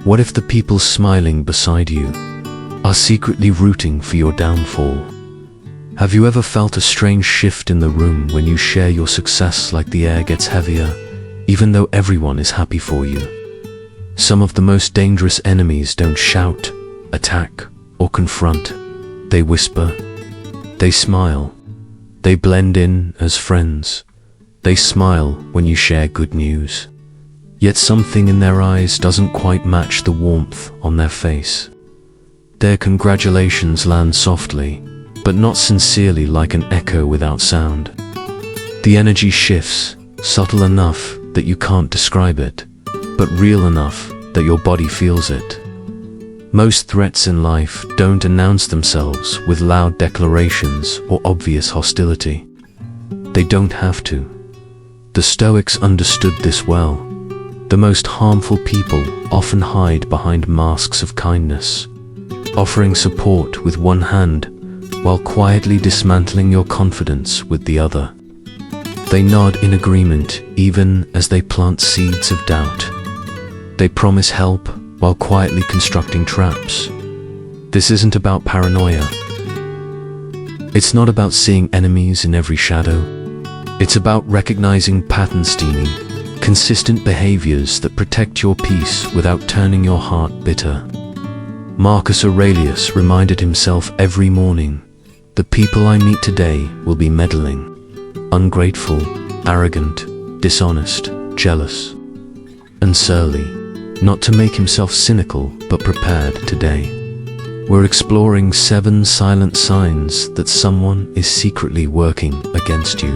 What if the people smiling beside you are secretly rooting for your downfall? Have you ever felt a strange shift in the room when you share your success, like the air gets heavier, even though everyone is happy for you? Some of the most dangerous enemies don't shout, attack, or confront. They whisper. They smile. They blend in as friends. They smile when you share good news. Yet something in their eyes doesn't quite match the warmth on their face. Their congratulations land softly, but not sincerely, like an echo without sound. The energy shifts, subtle enough that you can't describe it, but real enough that your body feels it. Most threats in life don't announce themselves with loud declarations or obvious hostility. They don't have to. The Stoics understood this well. The most harmful people often hide behind masks of kindness, offering support with one hand while quietly dismantling your confidence with the other. They nod in agreement even as they plant seeds of doubt. They promise help while quietly constructing traps. This isn't about paranoia. It's not about seeing enemies in every shadow. It's about recognizing pattern stealing, consistent behaviors that protect your peace without turning your heart bitter. Marcus Aurelius reminded himself every morning, "The people I meet today will be meddling, ungrateful, arrogant, dishonest, jealous, and surly," not to make himself cynical, but prepared today. We're exploring 7 silent signs that someone is secretly working against you.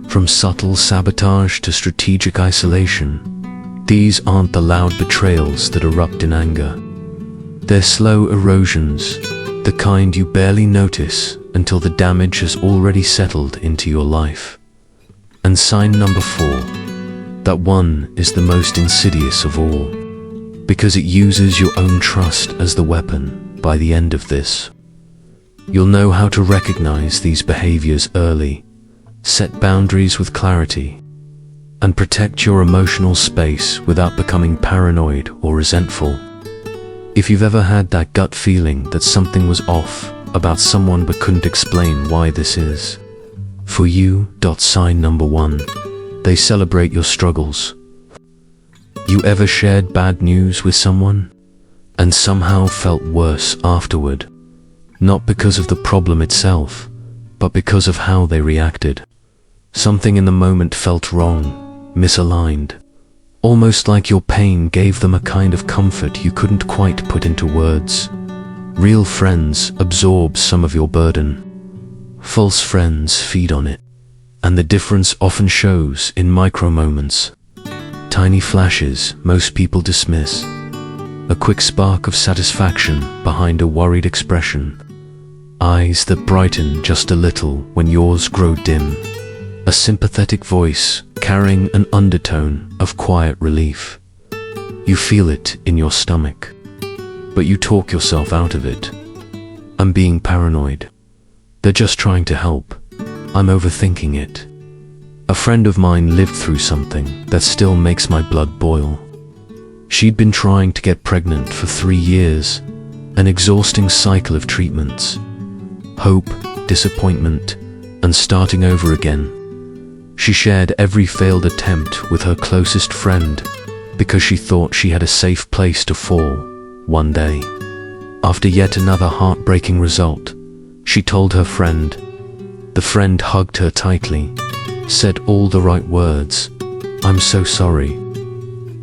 From subtle sabotage to strategic isolation, these aren't the loud betrayals that erupt in anger. They're slow erosions, the kind you barely notice until the damage has already settled into your life. And sign number 4, that one is the most insidious of all, because it uses your own trust as the weapon. By the end of this, you'll know how to recognize these behaviors early, set boundaries with clarity, and protect your emotional space without becoming paranoid or resentful. If you've ever had that gut feeling that something was off about someone but couldn't explain why this is, for you, sign number 1, they celebrate your struggles. You ever shared bad news with someone and somehow felt worse afterward? Not because of the problem itself, but because of how they reacted. Something in the moment felt wrong, misaligned, almost like your pain gave them a kind of comfort you couldn't quite put into words. Real friends absorb some of your burden. False friends feed on it, and the difference often shows in micro moments. Tiny flashes most people dismiss. A quick spark of satisfaction behind a worried expression. Eyes that brighten just a little when yours grow dim. A sympathetic voice carrying an undertone of quiet relief. You feel it in your stomach, but you talk yourself out of it. "I'm being paranoid. They're just trying to help. I'm overthinking it." A friend of mine lived through something that still makes my blood boil. She'd been trying to get pregnant for 3 years, an exhausting cycle of treatments. Hope, disappointment, and starting over again. She shared every failed attempt with her closest friend because she thought she had a safe place to fall one day. After yet another heartbreaking result, she told her friend. The friend hugged her tightly, said all the right words. "I'm so sorry.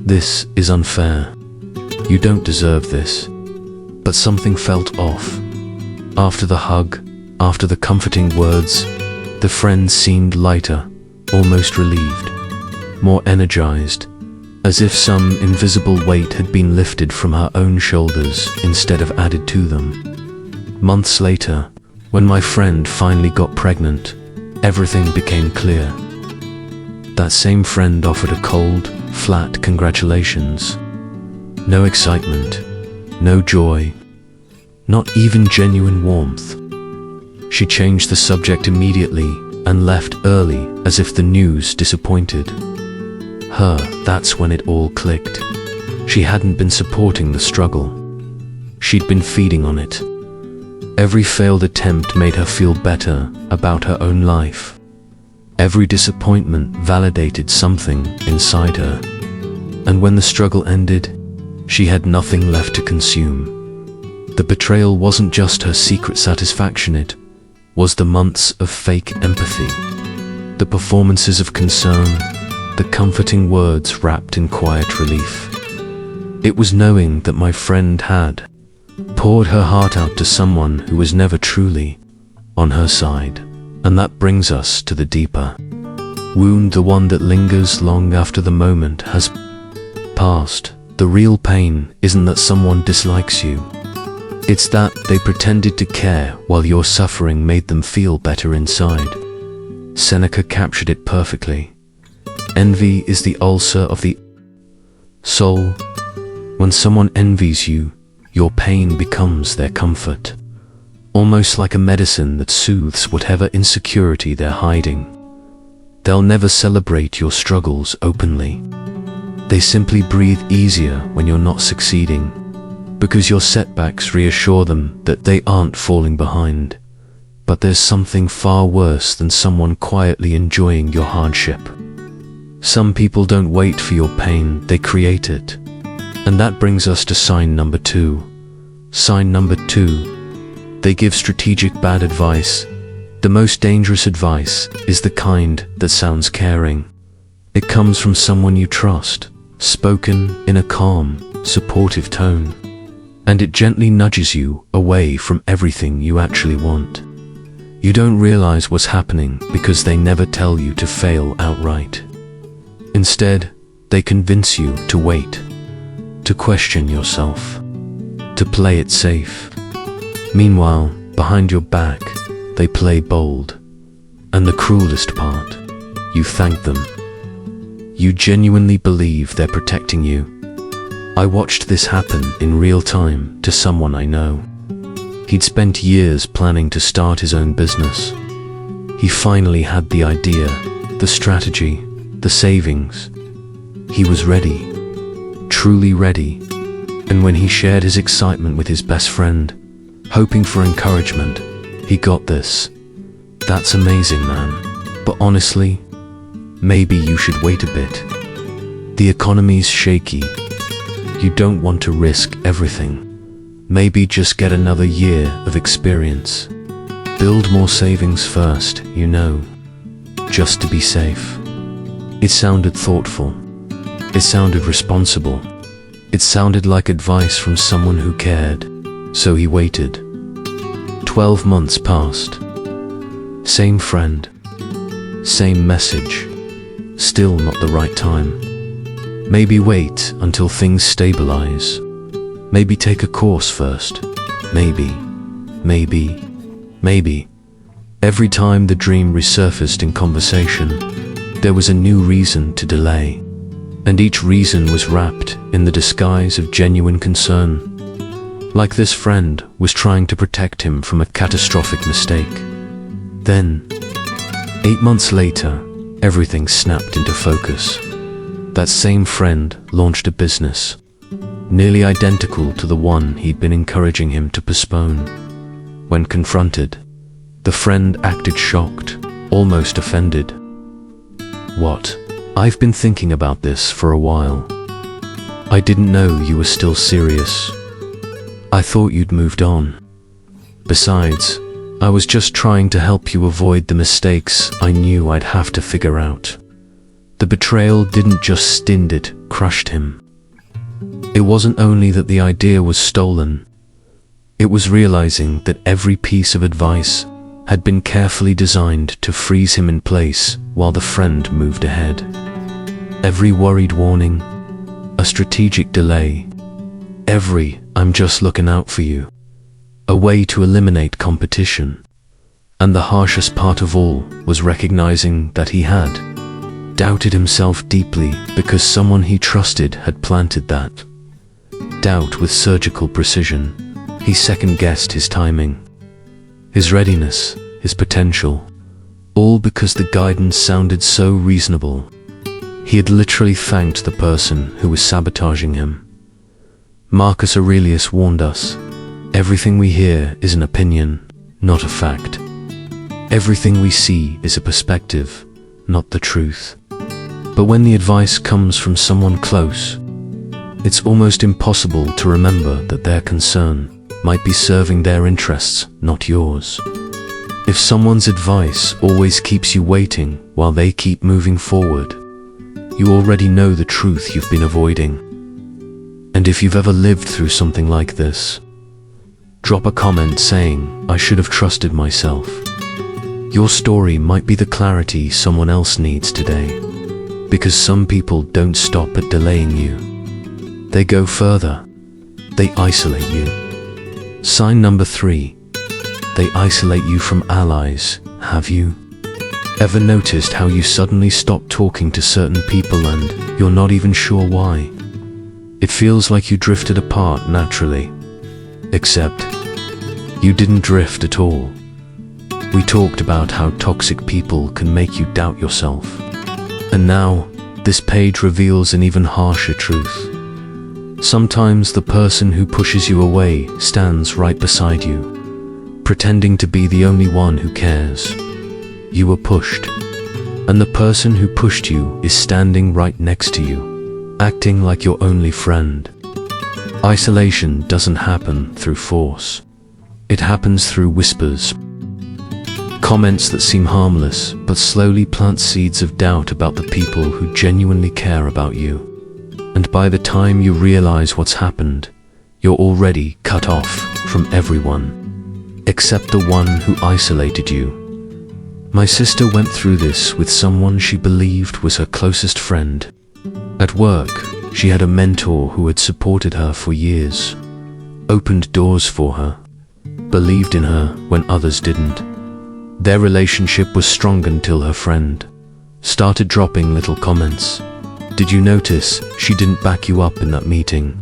This is unfair. You don't deserve this." But something felt off. After the hug, after the comforting words, the friend seemed lighter, almost relieved, more energized, as if some invisible weight had been lifted from her own shoulders instead of added to them. Months later, when my friend finally got pregnant, everything became clear. That same friend offered a cold, flat congratulations. No excitement, no joy, not even genuine warmth. She changed the subject immediately and left early as if the news disappointed her. That's when it all clicked. She hadn't been supporting the struggle. She'd been feeding on it. Every failed attempt made her feel better about her own life. Every disappointment validated something inside her. And when the struggle ended, she had nothing left to consume. The betrayal wasn't just her secret satisfaction, it was the months of fake empathy, the performances of concern, the comforting words wrapped in quiet relief. It was knowing that my friend had poured her heart out to someone who was never truly on her side. And that brings us to the deeper wound, the one that lingers long after the moment has passed. The real pain isn't that someone dislikes you. It's that they pretended to care while your suffering made them feel better inside. Seneca captured it perfectly. Envy is the ulcer of the soul. When someone envies you, your pain becomes their comfort, almost like a medicine that soothes whatever insecurity they're hiding. They'll never celebrate your struggles openly. They simply breathe easier when you're not succeeding, because your setbacks reassure them that they aren't falling behind. But there's something far worse than someone quietly enjoying your hardship. Some people don't wait for your pain, they create it. And that brings us to sign number 2. Sign number 2. They give strategic bad advice. The most dangerous advice is the kind that sounds caring. It comes from someone you trust, spoken in a calm, supportive tone. And it gently nudges you away from everything you actually want. You don't realize what's happening because they never tell you to fail outright. Instead, they convince you to wait, to question yourself, to play it safe. Meanwhile, behind your back, they play bold. And the cruelest part, you thank them. You genuinely believe they're protecting you. I watched this happen in real time to someone I know. He'd spent years planning to start his own business. He finally had the idea, the strategy, the savings. He was ready, truly ready. And when he shared his excitement with his best friend, hoping for encouragement, he got this. "That's amazing, man. But honestly, maybe you should wait a bit. The economy's shaky. You don't want to risk everything. Maybe just get another year of experience. Build more savings first, just to be safe." It sounded thoughtful. It sounded responsible. It sounded like advice from someone who cared. So he waited. 12 months passed. Same friend. Same message. Still not the right time. Maybe wait until things stabilize. Maybe take a course first. Maybe. Every time the dream resurfaced in conversation, there was a new reason to delay. And each reason was wrapped in the disguise of genuine concern. Like this friend was trying to protect him from a catastrophic mistake. Then, 8 months later, everything snapped into focus. That same friend launched a business, nearly identical to the one he'd been encouraging him to postpone. When confronted, the friend acted shocked, almost offended. "What? I've been thinking about this for a while. I didn't know you were still serious. I thought you'd moved on. Besides, I was just trying to help you avoid the mistakes I knew I'd have to figure out." The betrayal didn't just stint, it crushed him. It wasn't only that the idea was stolen, it was realizing that every piece of advice had been carefully designed to freeze him in place while the friend moved ahead. Every worried warning, a strategic delay, every "I'm just looking out for you," a way to eliminate competition. And the harshest part of all was recognizing that he had doubted himself deeply because someone he trusted had planted that doubt with surgical precision. He second-guessed his timing, his readiness, his potential, all because the guidance sounded so reasonable. He had literally thanked the person who was sabotaging him. Marcus Aurelius warned us, everything we hear is an opinion, not a fact. Everything we see is a perspective, not the truth. But when the advice comes from someone close, it's almost impossible to remember that their concern might be serving their interests, not yours. If someone's advice always keeps you waiting while they keep moving forward, you already know the truth you've been avoiding. And if you've ever lived through something like this, drop a comment saying, "I should have trusted myself." Your story might be the clarity someone else needs today, because some people don't stop at delaying you. They go further. They isolate you. Sign number 3. They isolate you from allies. Have you ever noticed how you suddenly stop talking to certain people and you're not even sure why? It feels like you drifted apart naturally. Except, you didn't drift at all. We talked about how toxic people can make you doubt yourself. And now, this page reveals an even harsher truth. Sometimes the person who pushes you away stands right beside you, pretending to be the only one who cares. You were pushed, and the person who pushed you is standing right next to you, acting like your only friend. Isolation doesn't happen through force. It happens through whispers. Comments that seem harmless, but slowly plant seeds of doubt about the people who genuinely care about you. And by the time you realize what's happened, you're already cut off from everyone, except the one who isolated you. My sister went through this with someone she believed was her closest friend. At work, she had a mentor who had supported her for years, opened doors for her, believed in her when others didn't. Their relationship was strong until her friend started dropping little comments. "Did you notice she didn't back you up in that meeting?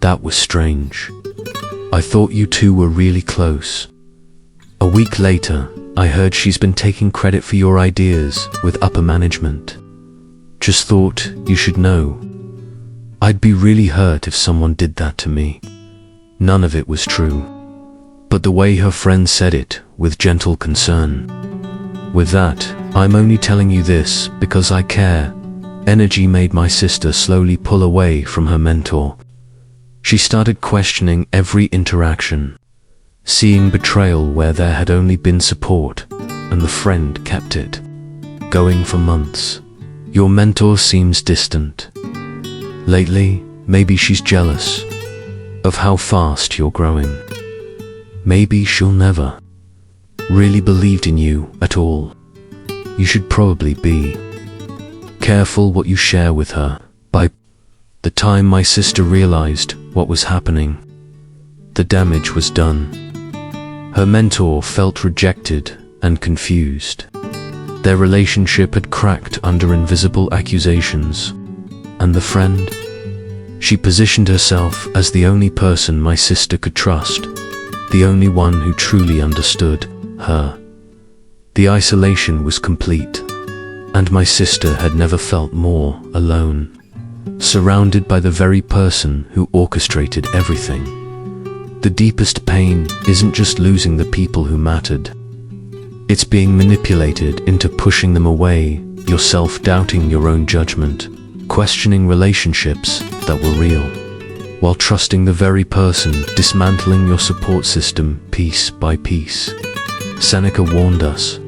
That was strange. I thought you two were really close." A week later, I heard she's been taking credit for your ideas with upper management. "Just thought you should know. I'd be really hurt if someone did that to me." None of it was true, but the way her friend said it, with gentle concern. With that, I'm only telling you this because I care. Energy made my sister slowly pull away from her mentor. She started questioning every interaction, seeing betrayal where there had only been support, and the friend kept it going for months. Your mentor seems distant. Lately, maybe she's jealous of how fast you're growing. Maybe she'll never really believed in you at all. You should probably be careful what you share with her. By the time my sister realized what was happening, the damage was done. Her mentor felt rejected and confused. Their relationship had cracked under invisible accusations. And the friend? She positioned herself as the only person my sister could trust, the only one who truly understood her. The isolation was complete, and my sister had never felt more alone, surrounded by the very person who orchestrated everything. The deepest pain isn't just losing the people who mattered. It's being manipulated into pushing them away, yourself doubting your own judgment, questioning relationships that were real, while trusting the very person dismantling your support system piece by piece. Seneca warned us,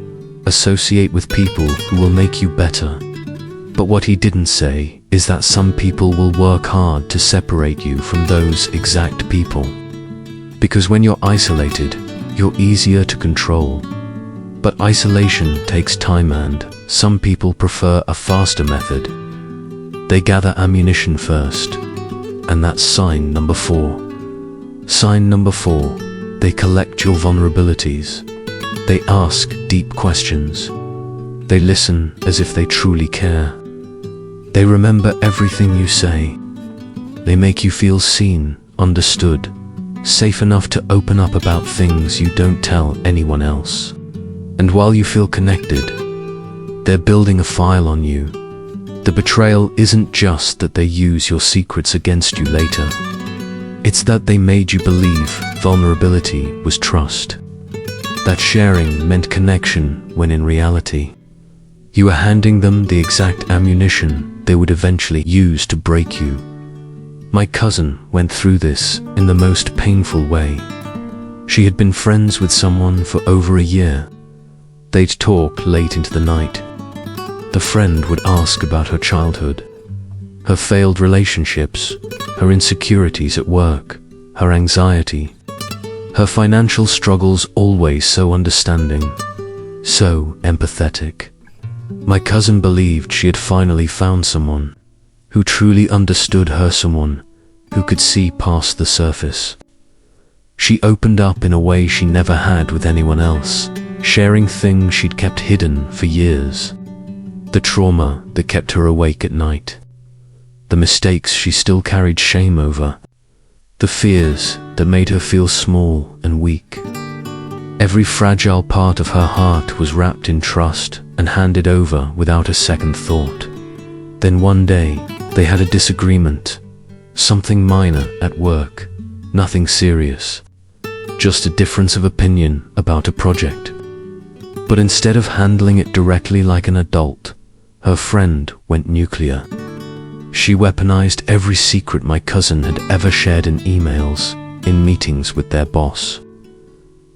associate with people who will make you better. But what he didn't say is that some people will work hard to separate you from those exact people. Because when you're isolated, you're easier to control. But isolation takes time, and some people prefer a faster method. They gather ammunition first, and that's sign number 4. Sign number 4, they collect your vulnerabilities. They ask deep questions. They listen as if they truly care. They remember everything you say. They make you feel seen, understood, safe enough to open up about things you don't tell anyone else. And while you feel connected, they're building a file on you. The betrayal isn't just that they use your secrets against you later. It's that they made you believe vulnerability was trust, that sharing meant connection when in reality, you were handing them the exact ammunition they would eventually use to break you. My cousin went through this in the most painful way. She had been friends with someone for over a year. They'd talk late into the night. The friend would ask about her childhood, her failed relationships, her insecurities at work, her anxiety, her financial struggles, always so understanding, so empathetic. My cousin believed she had finally found someone who truly understood her, someone who could see past the surface. She opened up in a way she never had with anyone else, sharing things she'd kept hidden for years. The trauma that kept her awake at night, the mistakes she still carried shame over, the fears that made her feel small and weak. Every fragile part of her heart was wrapped in trust and handed over without a second thought. Then one day, they had a disagreement, something minor at work, nothing serious, just a difference of opinion about a project. But instead of handling it directly like an adult, her friend went nuclear. She weaponized every secret my cousin had ever shared in emails, in meetings with their boss,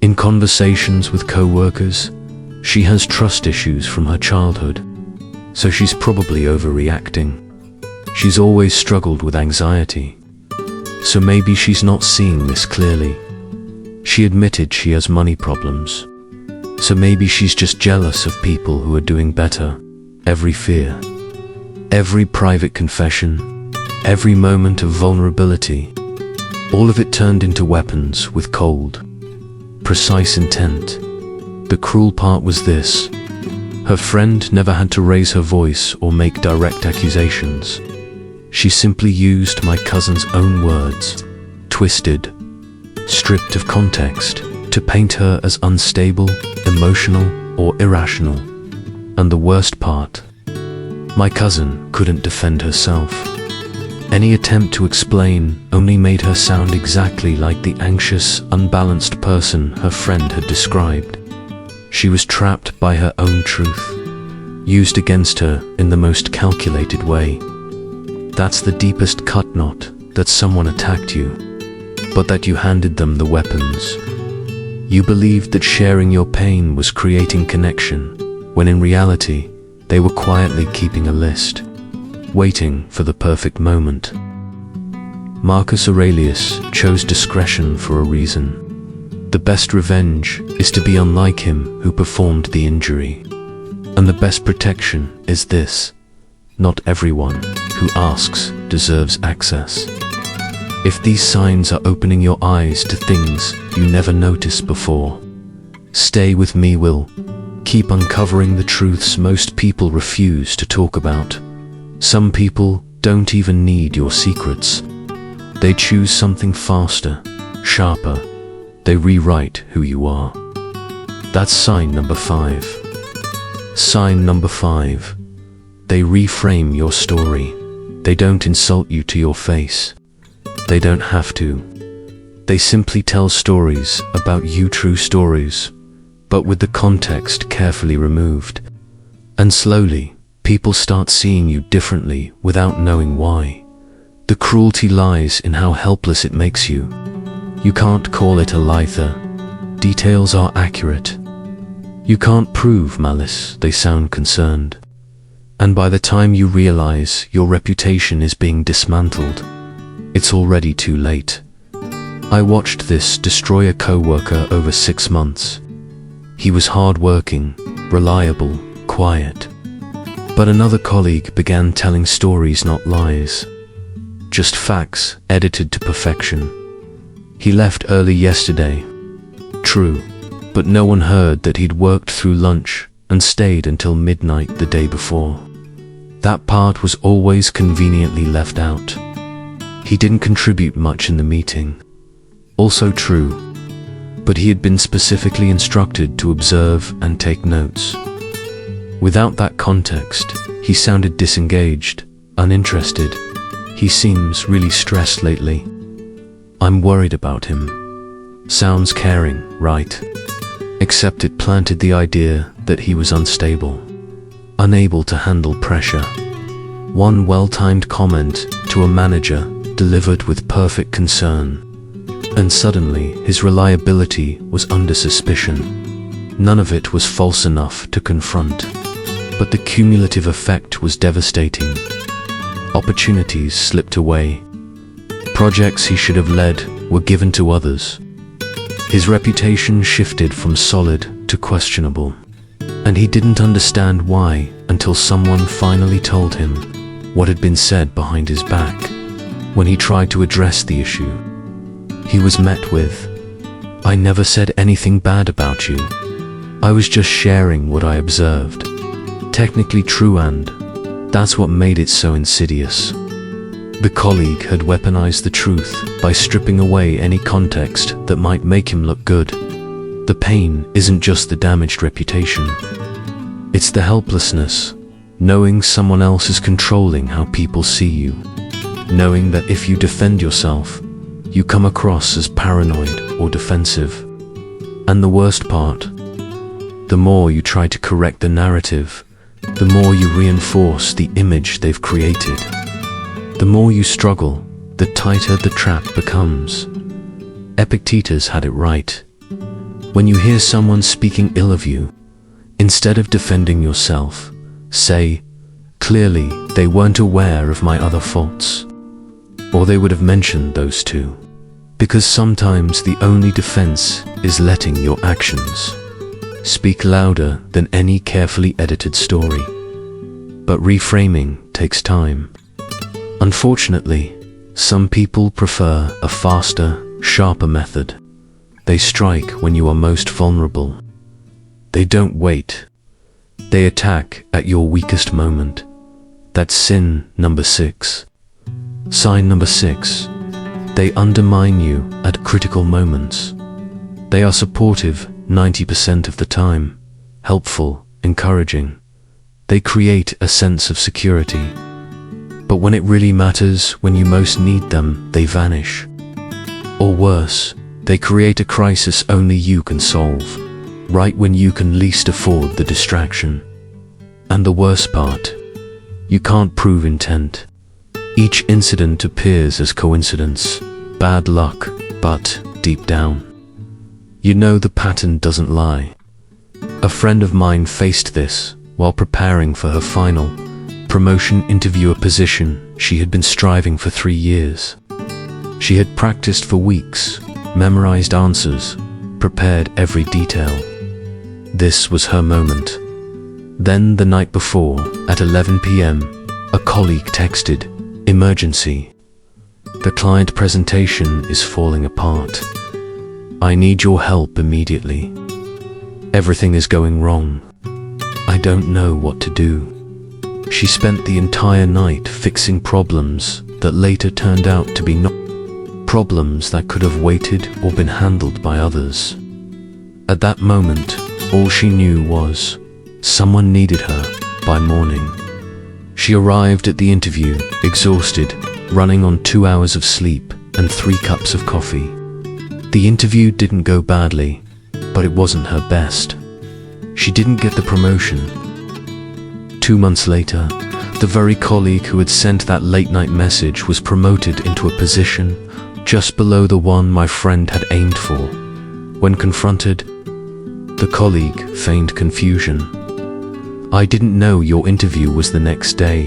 in conversations with co-workers. She has trust issues from her childhood, so she's probably overreacting. She's always struggled with anxiety, so maybe she's not seeing this clearly. She admitted she has money problems, so maybe she's just jealous of people who are doing better. Every fear, every private confession, every moment of vulnerability, all of it turned into weapons with cold, precise intent. The cruel part was this: her friend never had to raise her voice or make direct accusations. She simply used my cousin's own words, twisted, stripped of context, to paint her as unstable, emotional, or irrational. And the worst part, my cousin couldn't defend herself. Any attempt to explain only made her sound exactly like the anxious, unbalanced person her friend had described. She was trapped by her own truth, used against her in the most calculated way. That's the deepest cut, not that someone attacked you, but that you handed them the weapons. You believed that sharing your pain was creating connection, when in reality, they were quietly keeping a list, waiting for the perfect moment. Marcus Aurelius chose discretion for a reason. The best revenge is to be unlike him who performed the injury. And the best protection is this: not everyone who asks deserves access. If these signs are opening your eyes to things you never noticed before, stay with me. We'll keep uncovering the truths most people refuse to talk about. Some people don't even need your secrets. They choose something faster, sharper. They rewrite who you are. That's sign number 5. Sign number 5. They reframe your story. They don't insult you to your face. They don't have to. They simply tell stories about you, true stories, but with the context carefully removed. And slowly, people start seeing you differently without knowing why. The cruelty lies in how helpless it makes you. You can't call it a lie. The details are accurate. You can't prove malice. They sound concerned. And by the time you realize your reputation is being dismantled, it's already too late. I watched this destroy a co-worker over 6 months. He was hard-working, reliable, quiet. But another colleague began telling stories, not lies, just facts edited to perfection. He left early yesterday. True, but no one heard that he'd worked through lunch and stayed until midnight the day before. That part was always conveniently left out. He didn't contribute much in the meeting. Also true, but he had been specifically instructed to observe and take notes. Without that context, he sounded disengaged, uninterested. He seems really stressed lately. "I'm worried about him." Sounds caring, right? Except it planted the idea that he was unstable, unable to handle pressure. One well-timed comment to a manager delivered with perfect concern, and suddenly his reliability was under suspicion. None of it was false enough to confront, but the cumulative effect was devastating. Opportunities slipped away. Projects he should have led were given to others. His reputation shifted from solid to questionable, and he didn't understand why until someone finally told him what had been said behind his back. When he tried to address the issue, he was met with, "I never said anything bad about you. I was just sharing what I observed." Technically true, and that's what made it so insidious. The colleague had weaponized the truth by stripping away any context that might make him look good. The pain isn't just the damaged reputation. It's the helplessness, knowing someone else is controlling how people see you. Knowing that if you defend yourself, you come across as paranoid or defensive. And the worst part, the more you try to correct the narrative, the more you reinforce the image they've created. The more you struggle, the tighter the trap becomes. Epictetus had it right. When you hear someone speaking ill of you, instead of defending yourself, say, "Clearly, they weren't aware of my other faults." Or they would have mentioned those too. Because sometimes the only defense is letting your actions speak louder than any carefully edited story. But reframing takes time. Unfortunately, some people prefer a faster, sharper method. They strike when you are most vulnerable. They don't wait. They attack at your weakest moment. That's sin number 6. Sign number 6. They undermine you at critical moments. They are supportive 90% of the time, helpful, encouraging. They create a sense of security. But when it really matters, when you most need them, they vanish. Or worse, they create a crisis only you can solve, right when you can least afford the distraction. And the worst part, you can't prove intent. Each incident appears as coincidence, bad luck, but deep down, you know the pattern doesn't lie. A friend of mine faced this while preparing for her final promotion interview, a position she had been striving for 3 years. She had practiced for weeks, memorized answers, prepared every detail. This was her moment. Then the night before, at 11 p.m., a colleague texted, "Emergency. The client presentation is falling apart. I need your help immediately. Everything is going wrong. I don't know what to do." She spent the entire night fixing problems that later turned out to be not problems that could have waited or been handled by others. At that moment, all she knew was someone needed her by morning. She arrived at the interview, exhausted, running on 2 hours of sleep and 3 cups of coffee. The interview didn't go badly, but it wasn't her best. She didn't get the promotion. 2 months later, the very colleague who had sent that late-night message was promoted into a position just below the one my friend had aimed for. When confronted, the colleague feigned confusion. "I didn't know your interview was the next day.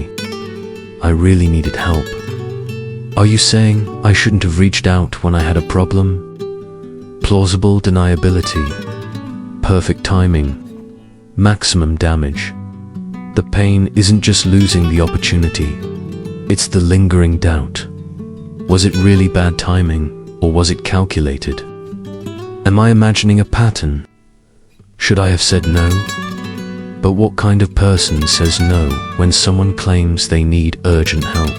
I really needed help." "Are you saying I shouldn't have reached out when I had a problem?" Plausible deniability. Perfect timing. Maximum damage. The pain isn't just losing the opportunity. It's the lingering doubt. Was it really bad timing, or was it calculated? Am I imagining a pattern? Should I have said no? But what kind of person says no when someone claims they need urgent help?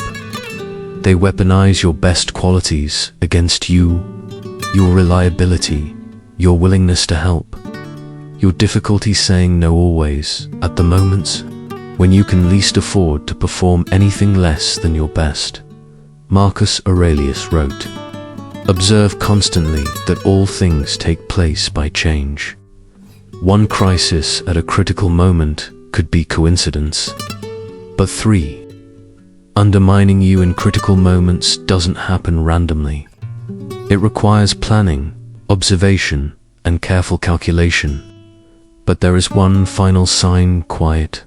They weaponize your best qualities against you, your reliability, your willingness to help, your difficulty saying no always, at the moments when you can least afford to perform anything less than your best. Marcus Aurelius wrote, Observe constantly that all things take place by change. One crisis at a critical moment could be coincidence. But 3. Undermining you in critical moments doesn't happen randomly. It requires planning, observation, and careful calculation. But there is one final sign, quiet,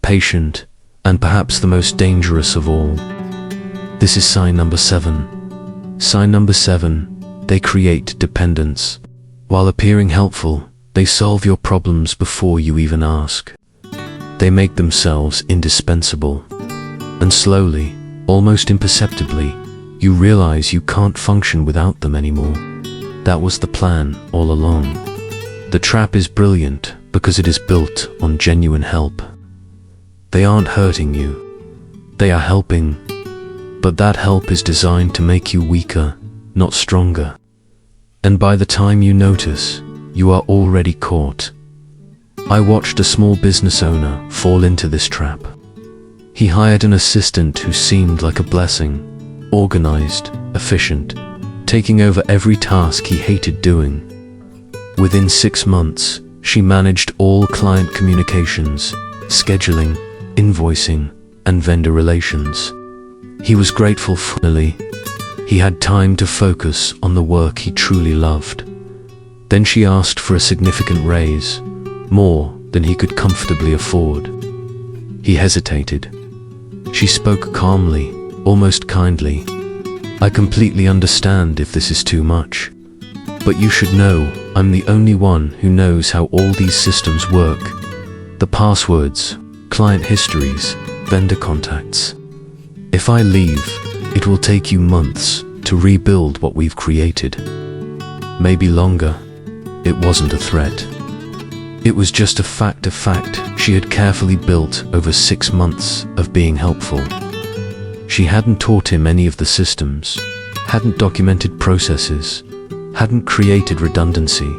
patient, and perhaps the most dangerous of all. This is sign number 7. Sign number 7, they create dependence. While appearing helpful, they solve your problems before you even ask. They make themselves indispensable. And slowly, almost imperceptibly, you realize you can't function without them anymore. That was the plan all along. The trap is brilliant because it is built on genuine help. They aren't hurting you. They are helping. But that help is designed to make you weaker, not stronger. And by the time you notice, you are already caught. I watched a small business owner fall into this trap. He hired an assistant who seemed like a blessing, organized, efficient, taking over every task he hated doing. Within 6 months, she managed all client communications, scheduling, invoicing, and vendor relations. He was grateful finally. He had time to focus on the work he truly loved. Then she asked for a significant raise, more than he could comfortably afford. He hesitated. She spoke calmly, almost kindly. I completely understand if this is too much. But you should know, I'm the only one who knows how all these systems work. The passwords, client histories, vendor contacts. If I leave, it will take you months to rebuild what we've created. Maybe longer. It wasn't a threat. It was just a fact she had carefully built over 6 months of being helpful. She hadn't taught him any of the systems, hadn't documented processes, hadn't created redundancy.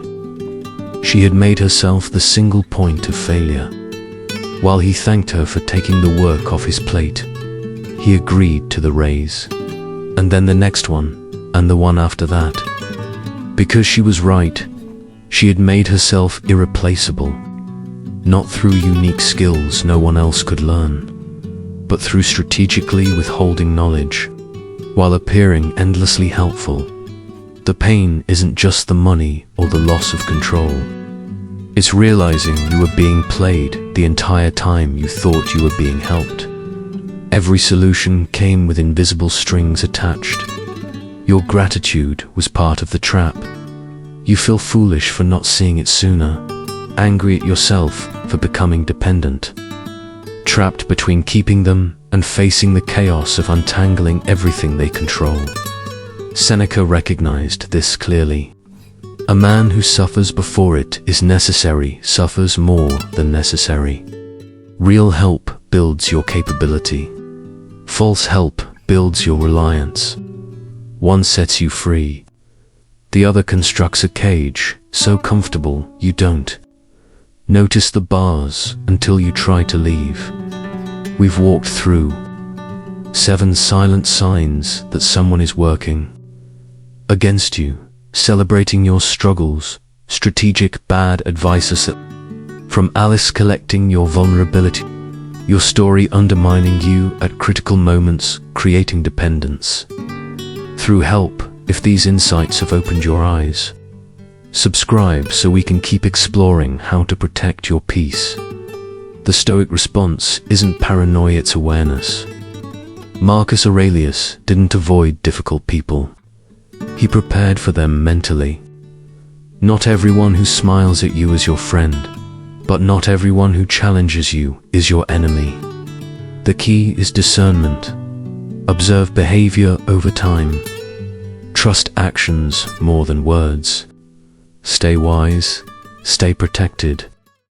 She had made herself the single point of failure. While he thanked her for taking the work off his plate, he agreed to the raise. And then the next one, and the one after that. Because she was right, she had made herself irreplaceable, not through unique skills no one else could learn, but through strategically withholding knowledge, while appearing endlessly helpful. The pain isn't just the money or the loss of control. It's realizing you were being played the entire time you thought you were being helped. Every solution came with invisible strings attached. Your gratitude was part of the trap. You feel foolish for not seeing it sooner, angry at yourself for becoming dependent, trapped between keeping them and facing the chaos of untangling everything they control. Seneca recognized this clearly. A man who suffers before it is necessary suffers more than necessary. Real help builds your capability. False help builds your reliance. One sets you free. The other constructs a cage so comfortable you don't notice the bars until you try to leave. We've walked through 7 silent signs that someone is working against you, celebrating your struggles, strategic bad advice, from Alice collecting your vulnerability, your story undermining you at critical moments, creating dependence. Through help, if these insights have opened your eyes. Subscribe so we can keep exploring how to protect your peace. The Stoic response isn't paranoia, it's awareness. Marcus Aurelius didn't avoid difficult people. He prepared for them mentally. Not everyone who smiles at you is your friend, but not everyone who challenges you is your enemy. The key is discernment. Observe behavior over time. Trust actions more than words. Stay wise, stay protected,